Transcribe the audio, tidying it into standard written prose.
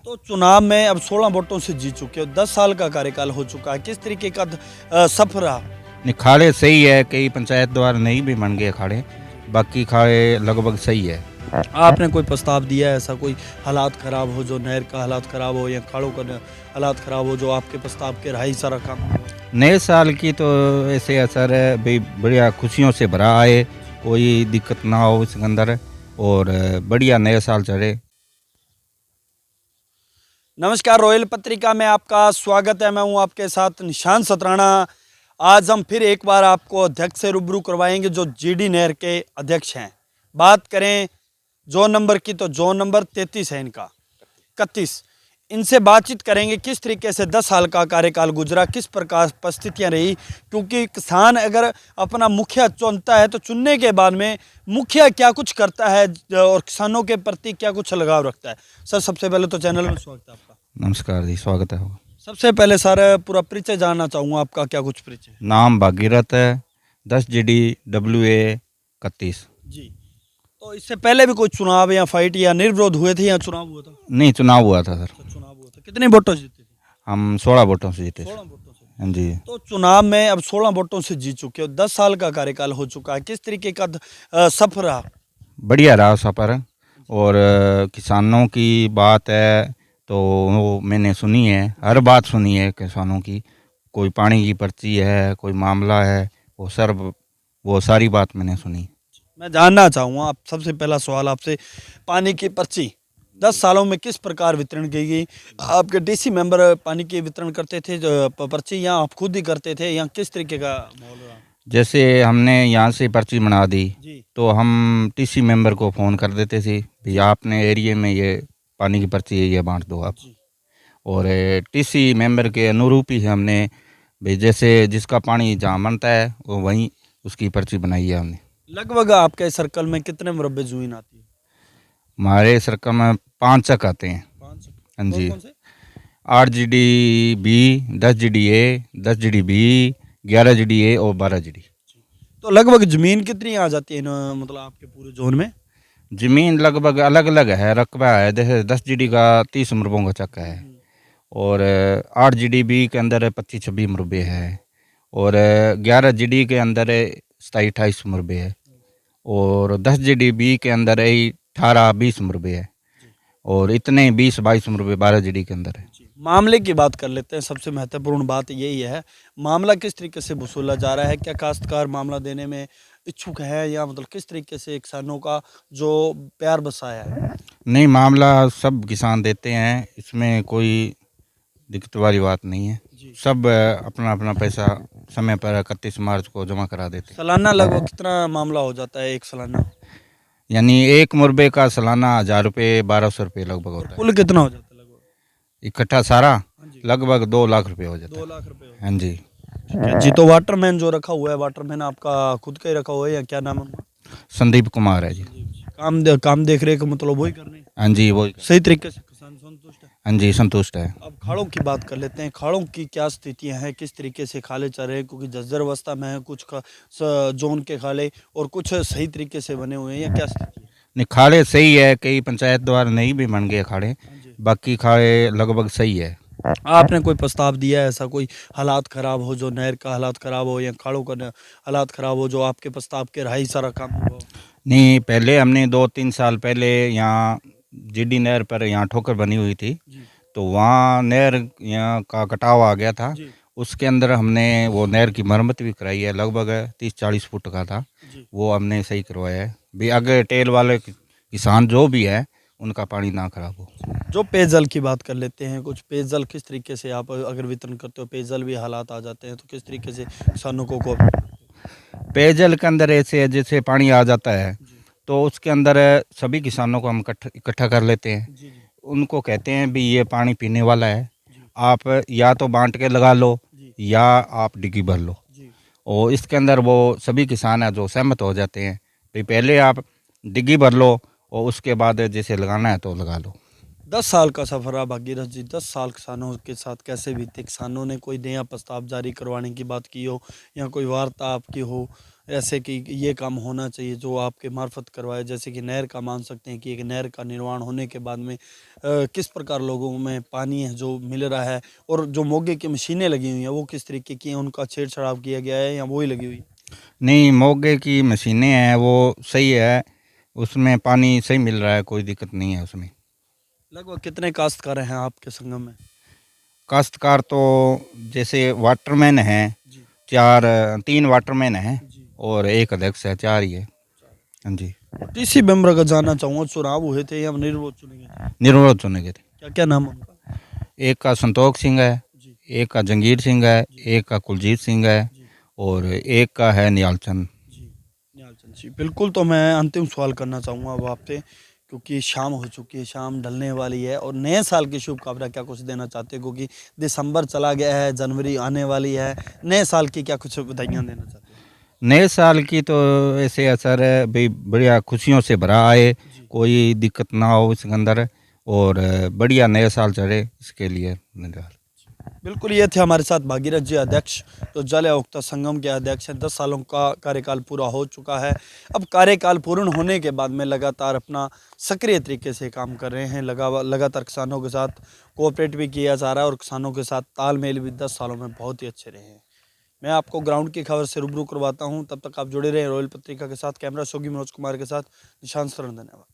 तो चुनाव में अब 16 वोटों से जीत चुके हो, 10 साल का कार्यकाल हो चुका है, किस तरीके का सफर रहा? नहीं, अखाड़े सही है, कई पंचायत द्वारा नहीं भी बन गए अखाड़े, बाकी अखाड़े लगभग सही है। आपने कोई प्रस्ताव दिया है ऐसा, कोई हालात खराब हो, जो नहर का हालात खराब हो या अखाड़ों का हालात खराब हो, जो आपके प्रस्ताव के रहा ही सारा काम? नए साल की तो ऐसे असर है भाई, बढ़िया खुशियों से भरा आए, कोई दिक्कत ना हो इसके अंदर, और बढ़िया नया साल चढ़े। नमस्कार, रॉयल पत्रिका में आपका स्वागत है। मैं हूं आपके साथ निशान सतराना। आज हम फिर एक बार आपको अध्यक्ष से रूबरू करवाएंगे, जो जीडी नहर के अध्यक्ष हैं। बात करें जोन नंबर की, तो जोन नंबर 33 है इनका, 31। इनसे बातचीत करेंगे किस तरीके से 10 साल का कार्यकाल गुजरा, किस प्रकार परिस्थितियां रही, क्योंकि किसान अगर अपना मुखिया चुनता है तो चुनने के बाद में मुखिया क्या कुछ करता है और किसानों के प्रति क्या कुछ लगाव रखता है। सर, सबसे पहले तो चैनल में स्वागत है आपका। नमस्कार जी, स्वागत है। सबसे पहले सर, पूरा परिचय जानना चाहूँगा आपका, क्या कुछ परिचय? नाम भागीरथ है, 10 GD WA 31। जी। तो इससे पहले भी कोई चुनाव या फाइट या निर्विरोध हुए थे या चुनाव हुआ था? नहीं, चुनाव हुआ था सर। अच्छा, चुनाव हुआ था। कितने वोटों से जीते थे? हम 16 वोटों से जीते। 16 वोटों से। हाँ जी। तो चुनाव में अब 16 वोटों से जीत चुके हो, 10 साल का कार्यकाल हो चुका है, किस तरीके का सफर रहा? बढ़िया रहा सफ़र, और किसानों की बात है तो वो मैंने सुनी है, हर बात सुनी है किसानों की। कोई पानी की पर्ची है, कोई मामला है, वो सारी बात मैंने सुनी। मैं जानना चाहूँगा, आप सबसे पहला सवाल आपसे, पानी की पर्ची 10 सालों में किस प्रकार वितरण की गई? आपके डीसी मेंबर पानी के वितरण करते थे, जो पर्ची, या आप खुद ही करते थे, या किस तरीके का माहौल रहा? जैसे हमने यहाँ से पर्ची बना दी जी। तो हम TC मेंबर को फ़ोन कर देते थे, भैया आपने एरिया में ये पानी की पर्ची है, ये बांट दो आप। जी। और TC मेंबर के अनुरूप ही हमने भाई, जैसे जिसका पानी जहाँ बनता है वो वहीं उसकी पर्ची बनाई है हमने। लगभग आपके सर्कल में कितने मुरब्बे जमीन आती है? हमारे सर्कल में 5 चक आते हैं। 5। हाँ कौन जी। कौन से? 8 GD B, 10 GD A, 10 GD B, 11 GD A और 12 GD। तो लगभग जमीन कितनी आ जाती है मतलब आपके पूरे जोन में? ज़मीन लगभग अलग अलग है, रकबा है। जैसे 10 GD का 30 मुरबों का चक है, और 8 GD B के अंदर 25-26 मुरबे है, और 11 GD के अंदर 27-28 मुरबे है, और 10 GD B के अंदर 18-20 मुरबे है, और इतने 20-22 मुरबे 12 GD के अंदर है। मामले की बात कर लेते हैं। सबसे महत्वपूर्ण बात यही है, मामला किस तरीके से वसूला जा रहा है? क्या काश्तकार मामला देने में इच्छुक है, या मतलब किस तरीके से किसानों का जो प्यार बसाया है? नहीं, मामला सब किसान देते हैं, इसमें कोई दिक्कत वाली बात नहीं है। जी। सब अपना अपना पैसा समय पर 31 मार्च को जमा करा देते हैं। सालाना लगभग कितना मामला हो जाता है, एक सालाना? यानी एक मुरबे का सालाना 1000 रुपये 1200 रुपये लगभग होता है। कुल कितना हो जाता है लगभग? इकट्ठा सारा हाँ जी। लगभग 2 लाख रुपये हो जाता 2 है। लाख रुपए हो। हाँ जी। ठीक है जी। तो वाटरमैन जो रखा हुआ है, वाटरमैन आपका खुद का ही रखा हुआ है, या क्या नाम है उनका? संदीप कुमार है जी। काम देख रेख मतलब वही कर रहे हैं? हाँ जी, वो। सही तरीके से किसान संतुष्ट है? हाँ जी, संतुष्ट है। अब खाड़ों की बात कर लेते हैं। खाड़ों की क्या स्थितियां हैं, किस तरीके से खाले चल रहे हैं? क्योंकि जर्जर अवस्था में है कुछ जोन के खाले, और कुछ सही तरीके से बने हुए हैं, या क्या स्थिति है? नहीं, खाड़े सही है, कई पंचायत द्वारा नहीं भी बन गए खाड़े, हाँ जी। बाकी खाड़े लगभग सही है। आपने कोई प्रस्ताव दिया है ऐसा, कोई हालात खराब हो, जो नहर का हालात खराब हो या खाड़ों का हालात खराब हो, जो आपके प्रस्ताव के रहा ही सारा काम हुआ? नहीं, पहले हमने 2-3 साल पहले यहाँ GD नहर पर यहाँ ठोकर बनी हुई थी, जी। तो वहाँ नहर यहाँ का कटाव आ गया था। जी। उसके अंदर हमने वो नहर की मरम्मत भी कराई है, लगभग 30-40 फुट का था, जी। वो हमने सही करवाया है भी, आगे टेल वाले किसान जो भी है उनका पानी ना खराब हो। जो पेयजल की बात कर लेते हैं, कुछ पेयजल किस तरीके से आप अगर वितरण करते हो, पेयजल भी हालात आ जाते हैं, तो किस तरीके से किसानों को पेयजल के अंदर ऐसे है, जैसे पानी आ जाता है जी। तो उसके अंदर सभी किसानों को हम इकट्ठा कर लेते हैं। जी। जी। उनको कहते हैं भी ये पानी पीने वाला है, जी। आप या तो बांट के लगा लो जी। या आप डिग्गी भर लो। जी। और इसके अंदर वो सभी किसान हैं जो सहमत हो जाते हैं भाई, पहले आप डिग्गी भर लो और उसके बाद जैसे लगाना है तो लगा लो। 10 साल का सफर रहा भागीरथ जी। 10 साल किसानों के साथ कैसे बीते? किसानों ने कोई नया प्रस्ताव जारी करवाने की बात की हो, या कोई वार्ता आपकी हो, ऐसे कि ये काम होना चाहिए जो आपके मार्फत करवाए, जैसे कि नहर का मान सकते हैं कि एक नहर का निर्माण होने के बाद में किस प्रकार लोगों में पानी है जो मिल रहा है, और जो मोगे की मशीनें लगी हुई हैं वो किस तरीके की हैं, उनका छेड़छाड़ किया गया है या वही लगी हुई है? नहीं, मोगे की मशीनें हैं वो सही है, उसमें पानी सही मिल रहा है, कोई दिक्कत नहीं है उसमें। लगभग कितने काश्तकार हैं आपके संगम में? काश्तकार तो जैसे वाटरमैन हैं, जी। 3 वाटरमैन हैं जी। और एक अध्यक्ष है, 4 ही है। हाँ जी। टीसी मेंबर का जानना चाहूँगा, चुनाव हुए थे या निर्विरोध चुने गए? निर्विरोध चुने गए थे। क्या क्या नाम है उनका? एक का संतोख सिंह है, जी। एक का जंगीर सिंह है, जी। एक का कुलजीत सिंह है जी। और एक का है निहाल चंद। जी, निहाल चंद जी। बिल्कुल, तो मैं अंतिम सवाल करना चाहूँगा अब आपसे, क्योंकि शाम हो चुकी है, शाम ढलने वाली है, और नए साल की शुभकामनाएँ क्या कुछ देना चाहते हो? क्योंकि दिसंबर चला गया है, जनवरी आने वाली है, नए साल की क्या कुछ बधाइयाँ देना चाहते हो? नए साल की तो ऐसे असर है भाई, बढ़िया खुशियों से भरा आए, जी। कोई दिक्कत ना हो इसके अंदर, और बढ़िया नया साल चढ़े, इसके लिए धन्यवाद। बिल्कुल, ये थे हमारे साथ भागीरथ जी, अध्यक्ष, तो जल अवक्ता संगम के अध्यक्ष हैं। 10 सालों का कार्यकाल पूरा हो चुका है। अब कार्यकाल पूर्ण होने के बाद में लगातार अपना सक्रिय तरीके से काम कर रहे हैं। लगातार किसानों के साथ कोऑपरेट भी किया जा रहा है, और किसानों के साथ तालमेल भी 10 सालों में बहुत ही अच्छे रहे हैं। मैं आपको ग्राउंड की खबर से रूबरू करवाता हूँ, तब तक आप जुड़े रहें रॉयल पत्रिका के साथ। कैमरा शोगी मनोज कुमार के साथ निशांत शरण, धन्यवाद।